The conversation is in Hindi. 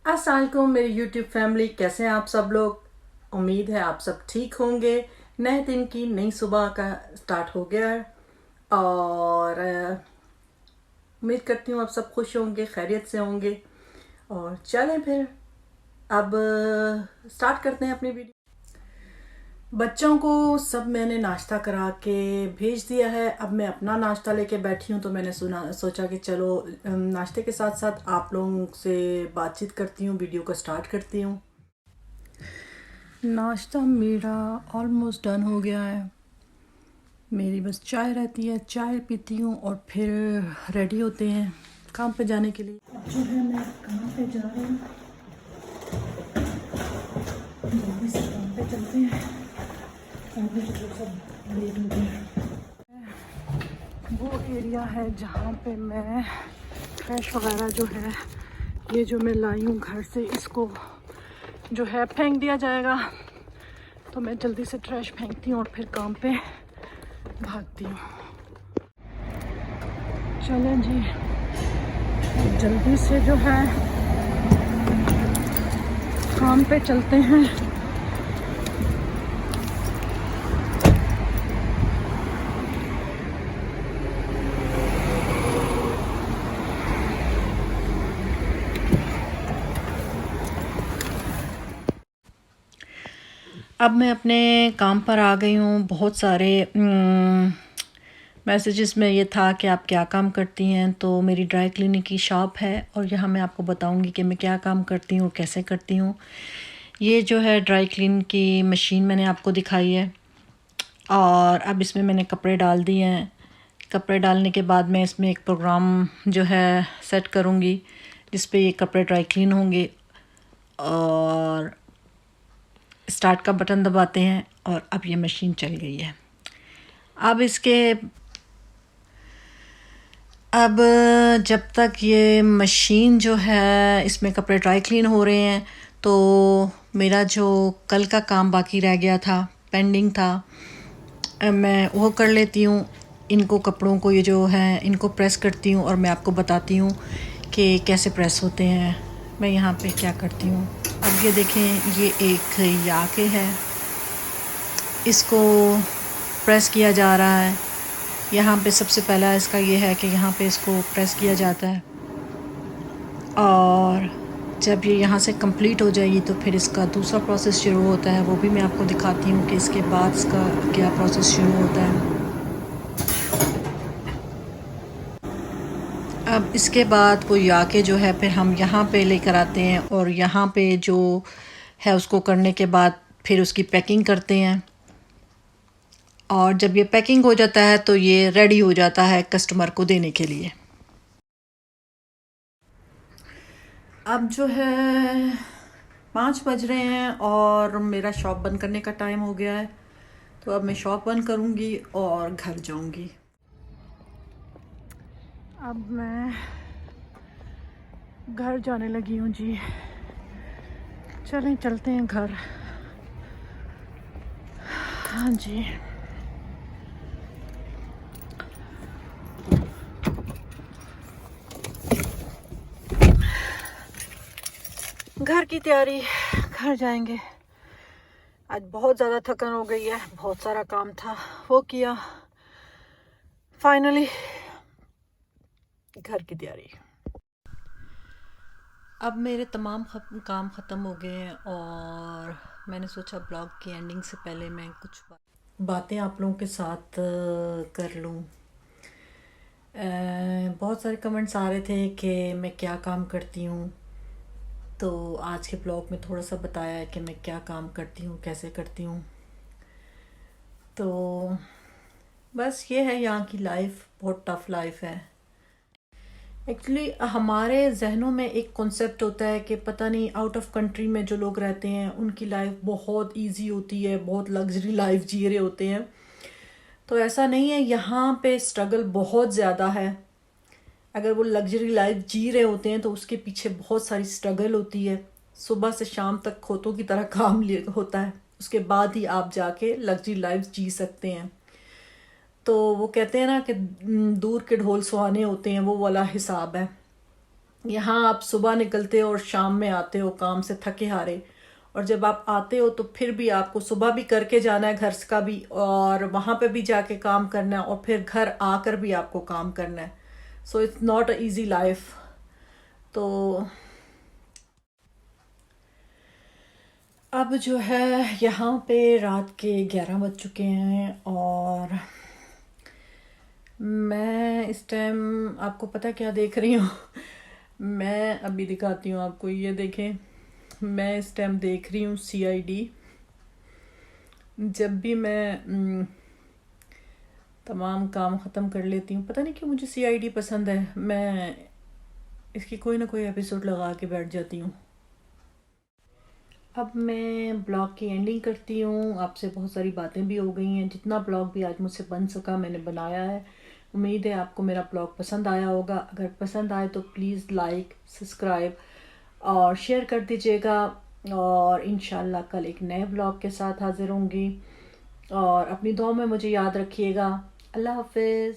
अस्सलाम वालेकुम मेरी यूट्यूब फैमिली, कैसे हैं आप सब लोग। उम्मीद है आप सब ठीक होंगे। नए दिन की नई सुबह का स्टार्ट हो गया है और उम्मीद करती हूँ आप सब खुश होंगे, खैरियत से होंगे। और चलें फिर अब स्टार्ट करते हैं अपनी वीडियो। बच्चों को सब मैंने नाश्ता करा के भेज दिया है। अब मैं अपना नाश्ता लेके बैठी हूँ, तो मैंने सोचा कि चलो नाश्ते के साथ साथ आप लोगों से बातचीत करती हूँ, वीडियो को स्टार्ट करती हूँ। नाश्ता मेरा ऑलमोस्ट डन हो गया है। मेरी बस चाय रहती है, चाय पीती हूँ और फिर रेडी होते हैं काम पे जाने के लिए। अब जो है मैं काम पे जा रही हूँ, जल्दी से काम पे चलते हैं। काम पे जो सब लेट हो गया। वो एरिया है जहाँ पे मैं फ्रेश वगैरह जो है, ये जो मैं लाई हूँ घर से, इसको जो है फेंक दिया जाएगा। तो मैं जल्दी से ट्रैश फेंकती हूँ और फिर काम पे भागती हूँ। चलें जी, जल्दी से जो है काम पे चलते हैं। अब मैं अपने काम पर आ गई हूँ। बहुत सारे मैसेजेस में ये था कि आप क्या काम करती हैं। तो मेरी ड्राई क्लीनिंग की शॉप है और यहाँ मैं आपको बताऊँगी कि मैं क्या काम करती हूँ, कैसे करती हूँ। ये जो है ड्राई क्लीन की मशीन मैंने आपको दिखाई है और अब इसमें मैंने कपड़े डाल दिए हैं। कपड़े डालने के बाद मैं इसमें एक प्रोग्राम जो है सेट करूँगी जिस पे ये कपड़े ड्राई क्लीन होंगे। और स्टार्ट का बटन दबाते हैं और अब ये मशीन चल गई है। अब जब तक ये मशीन जो है, इसमें कपड़े ड्राई क्लीन हो रहे हैं, तो मेरा जो कल का काम बाकी रह गया था, पेंडिंग था, मैं वो कर लेती हूँ। इनको कपड़ों को ये जो है इनको प्रेस करती हूँ और मैं आपको बताती हूँ कि कैसे प्रेस होते हैं। मैं यहाँ पे क्या करती हूँ, अब ये देखें, ये एक याके है, इसको प्रेस किया जा रहा है। यहाँ पे सबसे पहला इसका ये है कि यहाँ पे इसको प्रेस किया जाता है और जब ये यहाँ से कंप्लीट हो जाएगी तो फिर इसका दूसरा प्रोसेस शुरू होता है। वो भी मैं आपको दिखाती हूँ कि इसके बाद इसका क्या प्रोसेस शुरू होता है। अब इसके बाद वो याके जो है फिर हम यहाँ पे लेकर आते हैं और यहाँ पे जो है उसको करने के बाद फिर उसकी पैकिंग करते हैं। और जब ये पैकिंग हो जाता है तो ये रेडी हो जाता है कस्टमर को देने के लिए। अब जो है 5 बज रहे हैं और मेरा शॉप बंद करने का टाइम हो गया है। तो अब मैं शॉप बंद करूँगी और घर जाऊँगी। अब मैं घर जाने लगी हूँ जी। चलें चलते हैं घर। हाँ जी, घर की तैयारी, घर जाएंगे। आज बहुत ज़्यादा थकन हो गई है, बहुत सारा काम था वो किया, फाइनली घर की तैयारी। अब मेरे तमाम काम ख़त्म हो गए हैं और मैंने सोचा ब्लॉग की एंडिंग से पहले मैं कुछ बातें आप लोगों के साथ कर लूँ। बहुत सारे कमेंट्स आ रहे थे कि मैं क्या काम करती हूँ, तो आज के ब्लॉग में थोड़ा सा बताया है कि मैं क्या काम करती हूँ, कैसे करती हूँ। तो बस ये है, यहाँ की लाइफ बहुत टफ़ लाइफ है। एक्चुअली हमारे जहनों में एक कॉन्सेप्ट होता है कि पता नहीं आउट ऑफ कंट्री में जो लोग रहते हैं उनकी लाइफ बहुत इजी होती है, बहुत लग्जरी लाइफ जी रहे होते हैं। तो ऐसा नहीं है, यहाँ पे स्ट्रगल बहुत ज़्यादा है। अगर वो लग्जरी लाइफ जी रहे होते हैं तो उसके पीछे बहुत सारी स्ट्रगल होती है। सुबह से शाम तक खोतों की तरह काम होता है, उसके बाद ही आप जाके लग्जरी लाइफ जी सकते हैं। तो वो कहते हैं ना कि दूर के ढोल सुहाने होते हैं, वो वाला हिसाब है। यहाँ आप सुबह निकलते हो और शाम में आते हो काम से थके हारे, और जब आप आते हो तो फिर भी आपको सुबह भी करके जाना है घर का भी, और वहाँ पे भी जाके काम करना है, और फिर घर आकर भी आपको काम करना है। So it's not a easy life. तो अब जो है यहाँ पे रात के 11 बज चुके हैं, और मैं इस टाइम आपको पता क्या देख रही हूँ? मैं अभी दिखाती हूँ आपको, ये देखें। मैं इस टाइम देख रही हूँ CID। जब भी मैं तमाम काम ख़त्म कर लेती हूँ, पता नहीं क्यों मुझे CID पसंद है, मैं इसकी कोई ना कोई एपिसोड लगा के बैठ जाती हूँ। अब मैं ब्लॉग की एंडिंग करती हूँ। आपसे बहुत सारी बातें भी हो गई हैं, जितना ब्लॉग भी आज मुझसे बन सका मैंने बनाया है। उम्मीद है आपको मेरा ब्लॉग पसंद आया होगा। अगर पसंद आए तो प्लीज़ लाइक, सब्सक्राइब और शेयर कर दीजिएगा। और इंशाल्लाह कल एक नए ब्लॉग के साथ हाजिर होंगी, और अपनी दुआ में मुझे याद रखिएगा। अल्लाह हाफिज़।